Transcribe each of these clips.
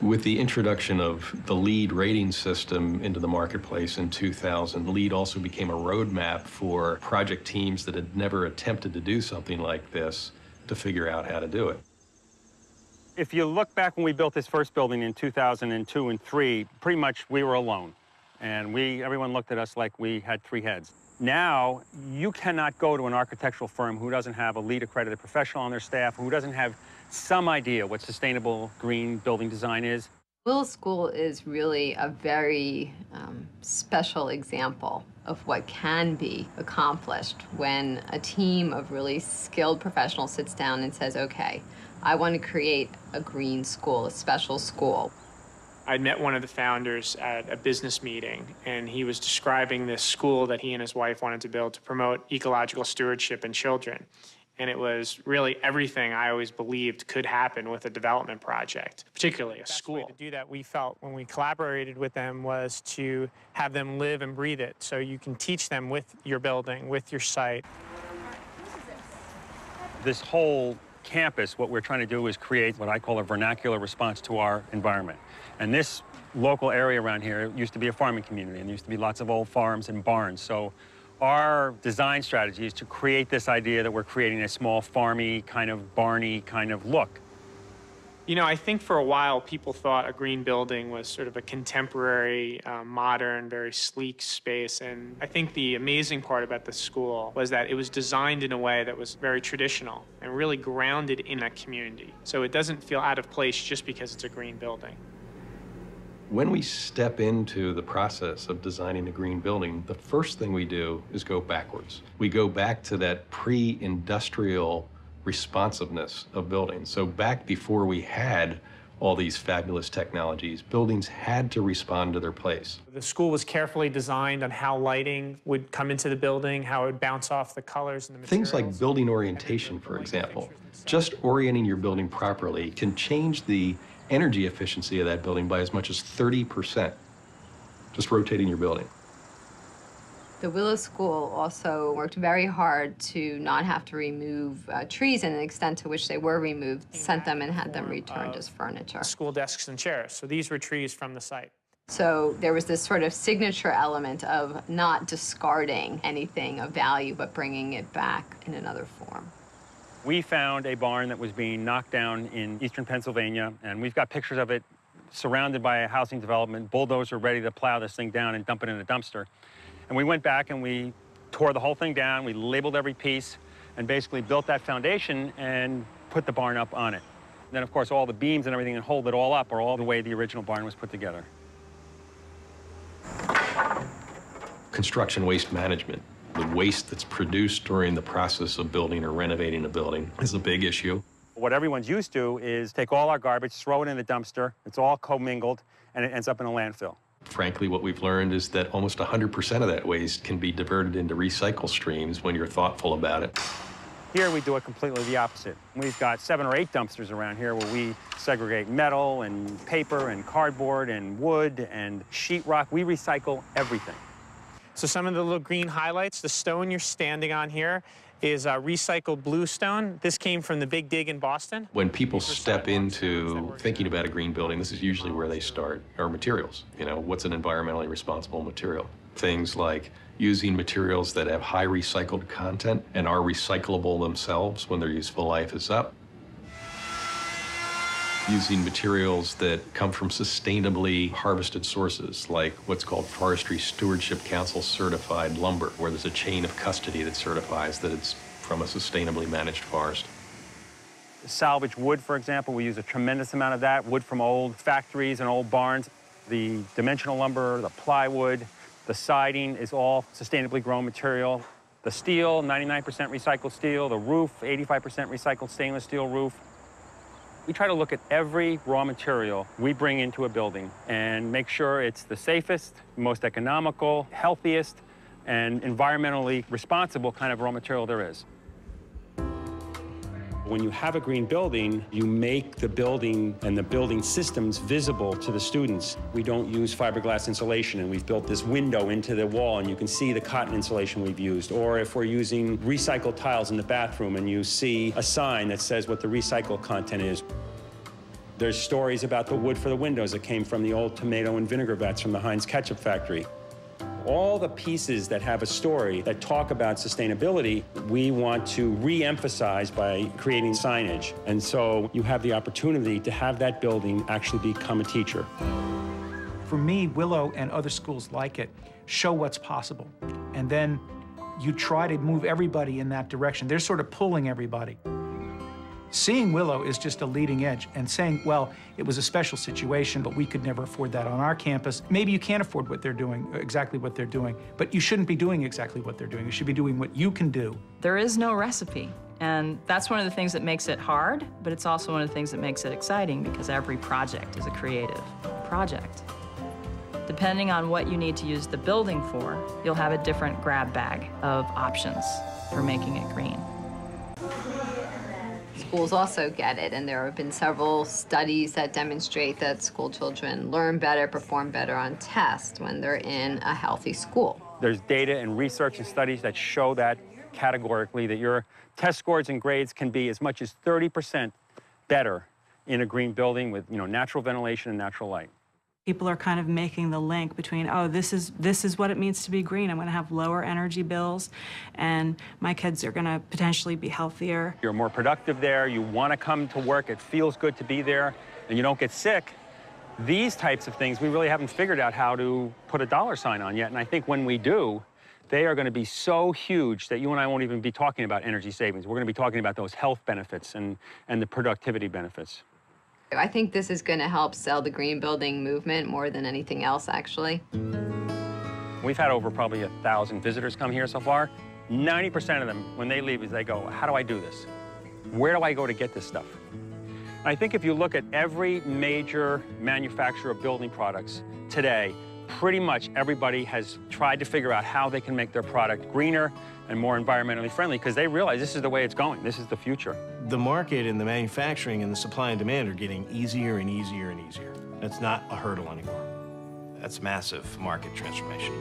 With the introduction of the LEED rating system into the marketplace in 2000, LEED also became a roadmap for project teams that had never attempted to do something like this to figure out how to do it. If you look back when we built this first building in 2002 and 3, pretty much we were alone. And everyone looked at us like we had 3 heads. Now, you cannot go to an architectural firm who doesn't have a LEED accredited professional on their staff, who doesn't have some idea what sustainable green building design is. Willow School is really a very special example of what can be accomplished when a team of really skilled professionals sits down and says, okay, I want to create a green school, a special school. I met one of the founders at a business meeting, and he was describing this school that he and his wife wanted to build to promote ecological stewardship in children. And it was really everything I always believed could happen with a development project, particularly a school. The best way to do that, we felt, when we collaborated with them, was to have them live and breathe it, so you can teach them with your building, with your site. This whole campus, what we're trying to do is create what I call a vernacular response to our environment. And this local area around here used to be a farming community, and there used to be lots of old farms and barns. So our design strategy is to create this idea that we're creating a small farmy, kind of barny kind of look. You know, I think for a while people thought a green building was sort of a contemporary, modern, very sleek space. And I think the amazing part about the school was that it was designed in a way that was very traditional and really grounded in a community. So it doesn't feel out of place just because it's a green building. When we step into the process of designing a green building, the first thing we do is go backwards. We go back to that pre-industrial responsiveness of buildings. So back before we had all these fabulous technologies, buildings had to respond to their place. The school was carefully designed on how lighting would come into the building, how it would bounce off the colors and the materials. Things like building orientation, for example. Just orienting your building properly can change the energy efficiency of that building by as much as 30%, just rotating your building. The Willow School also worked very hard to not have to remove trees, and the extent to which they were removed, sent them and had them returned as furniture. School desks and chairs. So these were trees from the site. So there was this sort of signature element of not discarding anything of value, but bringing it back in another form. We found a barn that was being knocked down in eastern Pennsylvania, and we've got pictures of it surrounded by a housing development, bulldozer ready to plow this thing down and dump it in a dumpster. And we went back and we tore the whole thing down, we labeled every piece, and basically built that foundation and put the barn up on it. And then, of course, all the beams and everything that hold it all up are all the way the original barn was put together. Construction waste management. The waste that's produced during the process of building or renovating a building is a big issue. What everyone's used to is take all our garbage, throw it in the dumpster, it's all commingled, and it ends up in a landfill. Frankly, what we've learned is that almost 100% of that waste can be diverted into recycle streams when you're thoughtful about it. Here we do it completely the opposite. We've got 7 or 8 dumpsters around here where we segregate metal and paper and cardboard and wood and sheetrock. We recycle everything. So some of the little green highlights, the stone you're standing on here is recycled bluestone. This came from the Big Dig in Boston. When people step into thinking about a green building, this is usually where they start, are materials. You know, what's an environmentally responsible material? Things like using materials that have high recycled content and are recyclable themselves when their useful life is up. Using materials that come from sustainably harvested sources, like what's called Forestry Stewardship Council certified lumber, where there's a chain of custody that certifies that it's from a sustainably managed forest. Salvage wood, for example, we use a tremendous amount of that, wood from old factories and old barns. The dimensional lumber, the plywood, the siding is all sustainably grown material. The steel, 99% recycled steel. The roof, 85% recycled stainless steel roof. We try to look at every raw material we bring into a building and make sure it's the safest, most economical, healthiest, and environmentally responsible kind of raw material there is. When you have a green building, you make the building and the building systems visible to the students. We don't use fiberglass insulation, and we've built this window into the wall, and you can see the cotton insulation we've used. Or if we're using recycled tiles in the bathroom, and you see a sign that says what the recycled content is. There's stories about the wood for the windows that came from the old tomato and vinegar vats from the Heinz ketchup factory. All the pieces that have a story that talk about sustainability, we want to re-emphasize by creating signage. And so you have the opportunity to have that building actually become a teacher. For me, Willow and other schools like it show what's possible. And then you try to move everybody in that direction. They're sort of pulling everybody. Seeing Willow is just a leading edge and saying, well, it was a special situation, but we could never afford that on our campus. Maybe you can't afford what they're doing, exactly what they're doing, but you shouldn't be doing exactly what they're doing. You should be doing what you can do. There is no recipe, and that's one of the things that makes it hard, but it's also one of the things that makes it exciting because every project is a creative project. Depending on what you need to use the building for, you'll have a different grab bag of options for making it green. Schools also get it, and there have been several studies that demonstrate that school children learn better, perform better on tests when they're in a healthy school. There's data and research and studies that show that categorically, that your test scores and grades can be as much as 30% better in a green building with, natural ventilation and natural light. People are kind of making the link between, oh, this is what it means to be green. I'm going to have lower energy bills, and my kids are going to potentially be healthier. You're more productive there. You want to come to work. It feels good to be there, and you don't get sick. These types of things, we really haven't figured out how to put a dollar sign on yet, and I think when we do, they are going to be so huge that you and I won't even be talking about energy savings. We're going to be talking about those health benefits and the productivity benefits. I think this is going to help sell the green building movement more than anything else, actually. We've had over probably 1,000 visitors come here so far. 90% of them, when they leave, they go, how do I do this? Where do I go to get this stuff? I think if you look at every major manufacturer of building products today, pretty much everybody has tried to figure out how they can make their product greener and more environmentally friendly because they realize this is the way it's going. This is the future. The market and the manufacturing and the supply and demand are getting easier and easier and easier. That's not a hurdle anymore. That's massive market transformation.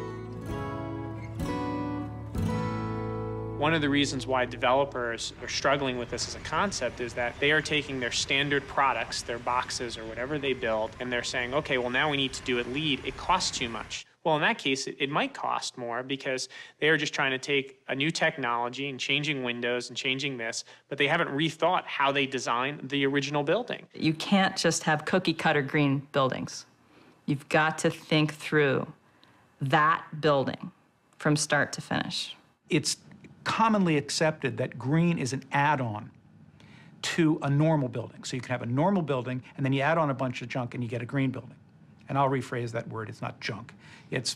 One of the reasons why developers are struggling with this as a concept is that they are taking their standard products, their boxes or whatever they build, and they're saying, okay, well, now we need to do it LEED. It costs too much. Well, in that case, it might cost more because they are just trying to take a new technology and changing windows and changing this, but they haven't rethought how they designed the original building. You can't just have cookie-cutter green buildings. You've got to think through that building from start to finish. It's commonly accepted that green is an add-on to a normal building. So you can have a normal building, and then you add on a bunch of junk, and you get a green building. And I'll rephrase that word, it's not junk. It's,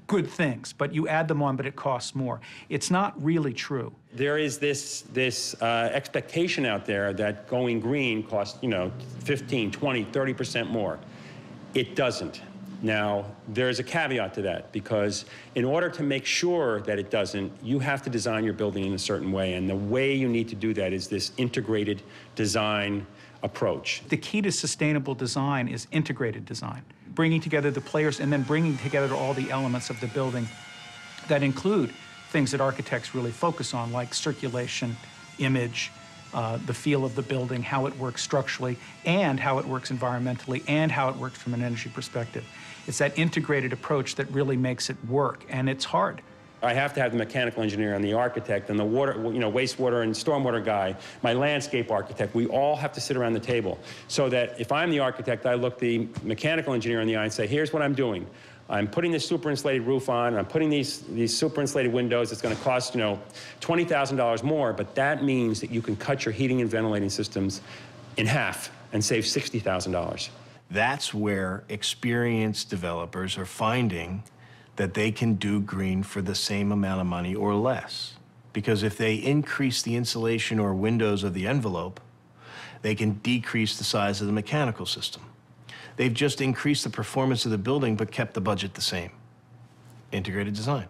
good things, but you add them on, but it costs more. It's not really true. There is this expectation out there that going green costs, 15, 20, 30% more. It doesn't. Now, there's a caveat to that, because in order to make sure that it doesn't, you have to design your building in a certain way, and the way you need to do that is this integrated design approach. The key to sustainable design is integrated design, bringing together the players and then bringing together all the elements of the building that include things that architects really focus on, like circulation, image, the feel of the building, how it works structurally, and how it works environmentally, and how it works from an energy perspective. It's that integrated approach that really makes it work, and it's hard. I have to have the mechanical engineer and the architect and the water, wastewater and stormwater guy, my landscape architect. We all have to sit around the table so that if I'm the architect, I look the mechanical engineer in the eye and say, here's what I'm doing. I'm putting this super insulated roof on, I'm putting these super insulated windows. It's going to cost, $20,000 more, but that means that you can cut your heating and ventilating systems in half and save $60,000. That's where experienced developers are finding that they can do green for the same amount of money or less. Because if they increase the insulation or windows of the envelope, they can decrease the size of the mechanical system. They've just increased the performance of the building but kept the budget the same. Integrated design.